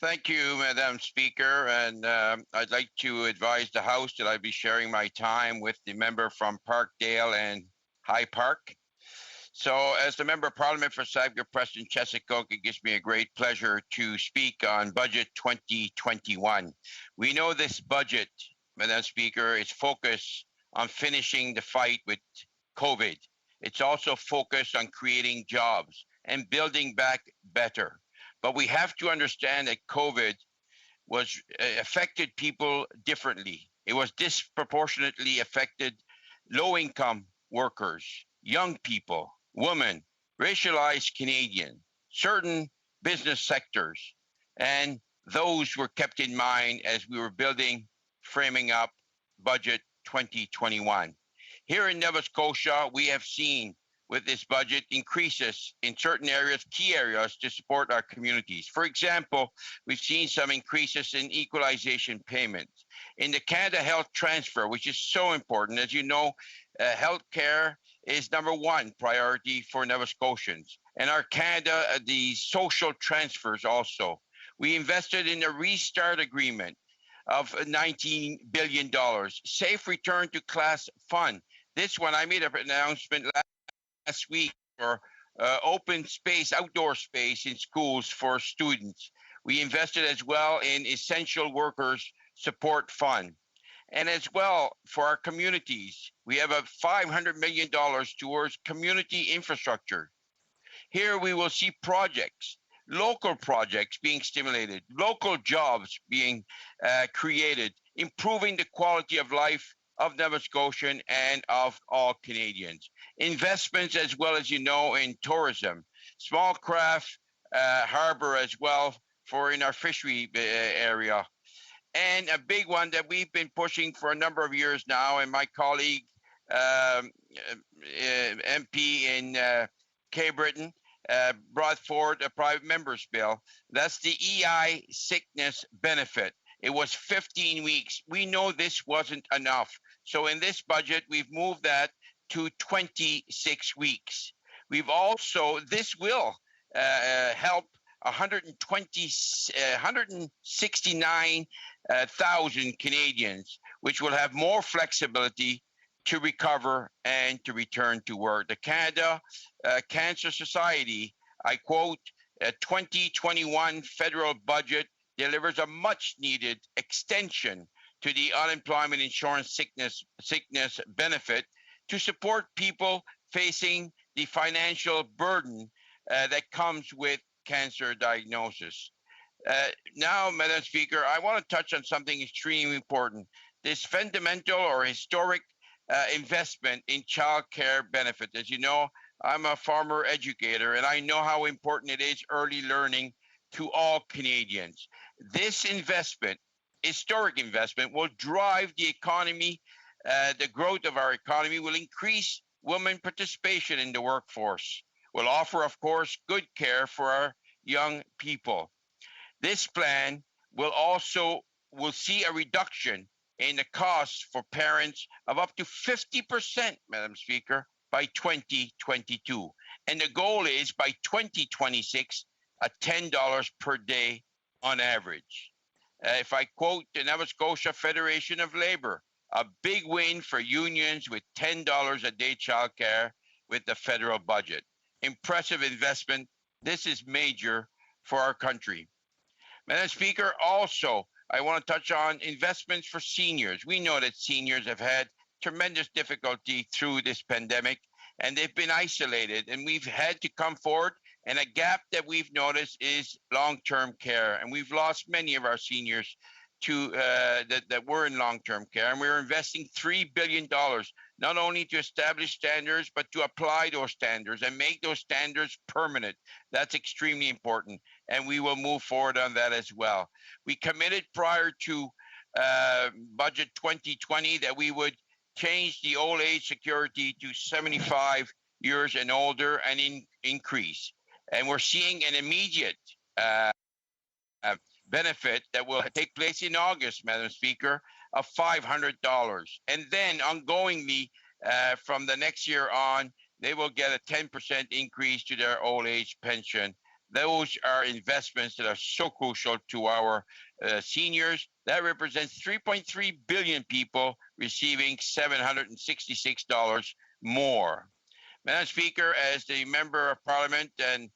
Thank you, Madam Speaker. And I'd like to advise the House that I'd be sharing my time with the member from Parkdale and High Park. So as the Member of Parliament for Sackville-Preston-Chezzetcook, it gives me a great pleasure to speak on Budget 2021. We know this budget, Madam Speaker, is focused on finishing the fight with COVID. It's also focused on creating jobs and building back better. But we have to understand that COVID was affected people differently. It was disproportionately affected low-income workers, young people, women, racialized Canadians, certain business sectors, and those were kept in mind as we were framing up Budget 2021. Here in Nova Scotia, we have seen with this budget increases in certain areas, key areas to support our communities. For example, we've seen some increases in equalization payments. In the Canada Health Transfer, which is so important, as you know, healthcare is number one priority for Nova Scotians. And our Canada, the social transfers also. We invested in a restart agreement of $19 billion. Safe return to class fund. This one, I made an announcement last week for open space, outdoor space in schools for students. We invested as well in essential workers support fund. And as well for our communities, we have a $500 million towards community infrastructure. Here we will see projects, local projects being stimulated, local jobs being created, improving the quality of life of Nova Scotian and of all Canadians. Investments as well, as you know, in tourism, small craft harbor as well for in our fishery area. And a big one that we've been pushing for a number of years now, and my colleague MP in Cape Breton brought forward a private member's bill. That's the EI sickness benefit. It was 15 weeks. We know this wasn't enough. So in this budget, we've moved that to 26 weeks. We've also, this will help 169,000 Canadians, which will have more flexibility to recover and to return to work. The Canada Cancer Society, I quote, 2021 federal budget delivers a much needed extension to the unemployment insurance sickness benefit to support people facing the financial burden that comes with cancer diagnosis. Now, Madam Speaker, I want to touch on something extremely important. This fundamental or historic investment in child care benefit. As you know, I'm a former educator and I know how important it is early learning to all Canadians. This investment, historic investment, will drive the economy, the growth of our economy, will increase women participation in the workforce, will offer, of course, good care for our young people. This plan will see a reduction in the costs for parents of up to 50%, Madam Speaker, by 2022. And the goal is by 2026, at $10 per day on average. If I quote the Nova Scotia Federation of Labour, a big win for unions with $10 a day childcare with the federal budget. Impressive investment. This is major for our country. Madam Speaker, also, I want to touch on investments for seniors. We know that seniors have had tremendous difficulty through this pandemic and they've been isolated, and we've had to come forward. And a gap that we've noticed is long-term care, and we've lost many of our seniors to that were in long-term care. And we're investing $3 billion, not only to establish standards, but to apply those standards and make those standards permanent. That's extremely important, and we will move forward on that as well. We committed prior to Budget 2020 that we would change the old age security to 75 years and older and increase. And we're seeing an immediate benefit that will take place in August, Madam Speaker, of $500. And then ongoingly, from the next year on, they will get a 10% increase to their old age pension Those are investments that are so crucial to our seniors. That represents 3.3 billion people receiving $766 more. Madam Speaker, as the Member of Parliament and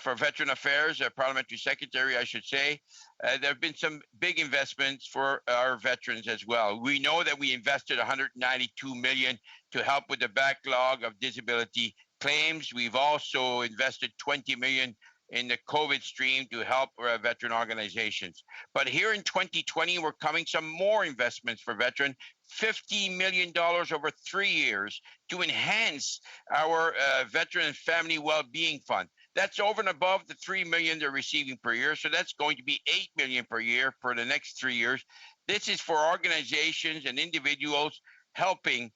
for Veteran Affairs, Parliamentary Secretary, I should say, there have been some big investments for our veterans as well. We know that we invested $192 million to help with the backlog of disability claims. We've also invested $20 million in the COVID stream to help veteran organizations. But here in 2020, we're coming some more investments for veterans, $50 million over 3 years to enhance our Veteran and Family Wellbeing Fund. That's over and above the $3 million they're receiving per year. So that's going to be $8 million per year for the next 3 years. This is for organizations and individuals helping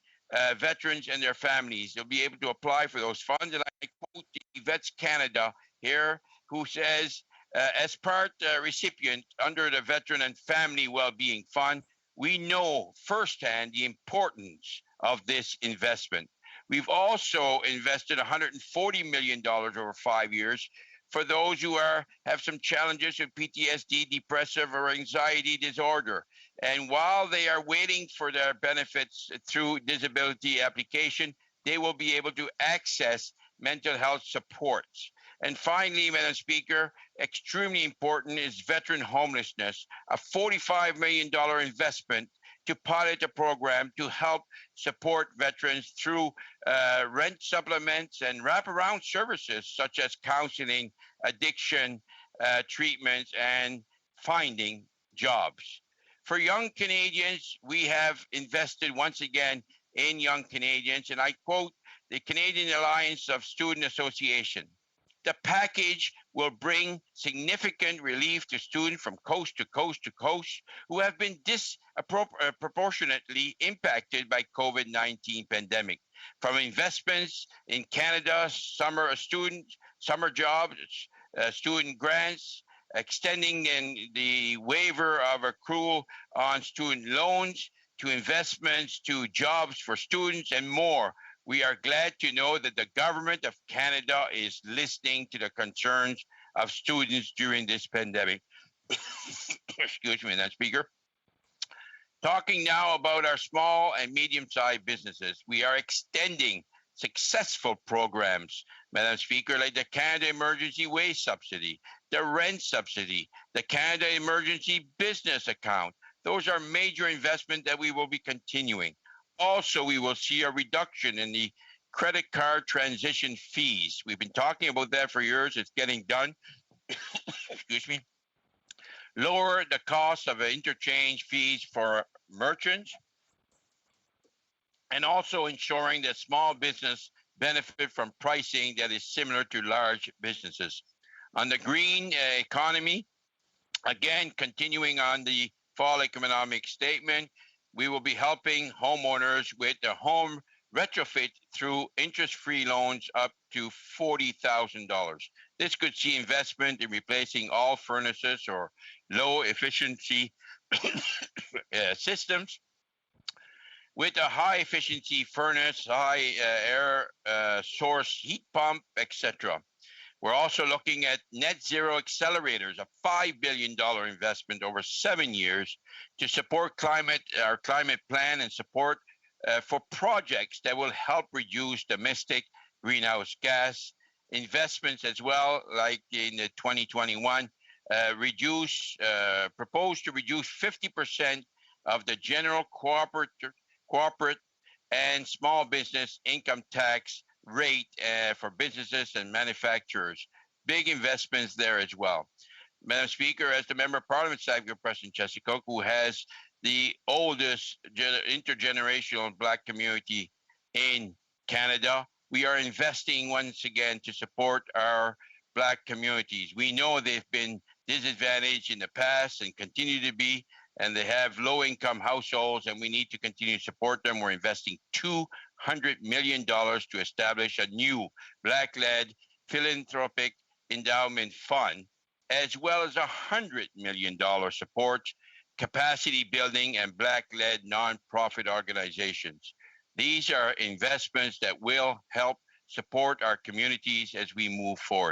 veterans and their families. They'll be able to apply for those funds. And I quote the Vets Canada here, who says, as part recipient under the Veteran and Family Wellbeing Fund, we know firsthand the importance of this investment. We've also invested $140 million over 5 years for those who have some challenges with PTSD, depressive or anxiety disorder. And while they are waiting for their benefits through disability application, they will be able to access mental health supports. And finally, Madam Speaker, extremely important is veteran homelessness, a $45 million investment to pilot a program to help support veterans through rent supplements and wraparound services such as counseling, addiction treatments, and finding jobs. For young Canadians, we have invested once again in young Canadians, and I quote the Canadian Alliance of Student Association. The package will bring significant relief to students from coast to coast to coast who have been disproportionately impacted by COVID-19 pandemic. From investments in Canada, summer jobs, student grants, extending the waiver of accrual on student loans, to investments, to jobs for students, and more. We are glad to know that the Government of Canada is listening to the concerns of students during this pandemic. Excuse me, Madam Speaker. Talking now about our small and medium-sized businesses, we are extending successful programs, Madam Speaker, like the Canada Emergency Wage Subsidy, the rent subsidy, the Canada Emergency Business Account. Those are major investments that we will be continuing. Also, we will see a reduction in the credit card transition fees. We've been talking about that for years. It's getting done. Excuse me. Lower the cost of interchange fees for merchants, and also ensuring that small business benefit from pricing that is similar to large businesses. On the green economy, again, continuing on the fall economic statement, we will be helping homeowners with the home retrofit through interest-free loans up to $40,000. This could see investment in replacing all furnaces or low-efficiency systems with a high-efficiency furnace, high air source heat pump, etc. We're also looking at net zero accelerators, a $5 billion investment over 7 years to support our climate plan and support for projects that will help reduce domestic greenhouse gas investments as well, like in the 2021, propose to reduce 50% of the general corporate and small business income tax rate for businesses and manufacturers. Big investments there as well. Madam Speaker, as the Member of Parliament, Sackville-Preston-Chezzetcook, who has the oldest intergenerational Black community in Canada, we are investing once again to support our Black communities. We know they've been disadvantaged in the past and continue to be, and they have low-income households, and we need to continue to support them. We're investing $200 million to establish a new Black-led philanthropic endowment fund, as well as $100 million support, capacity building, and Black-led nonprofit organizations. These are investments that will help support our communities as we move forward.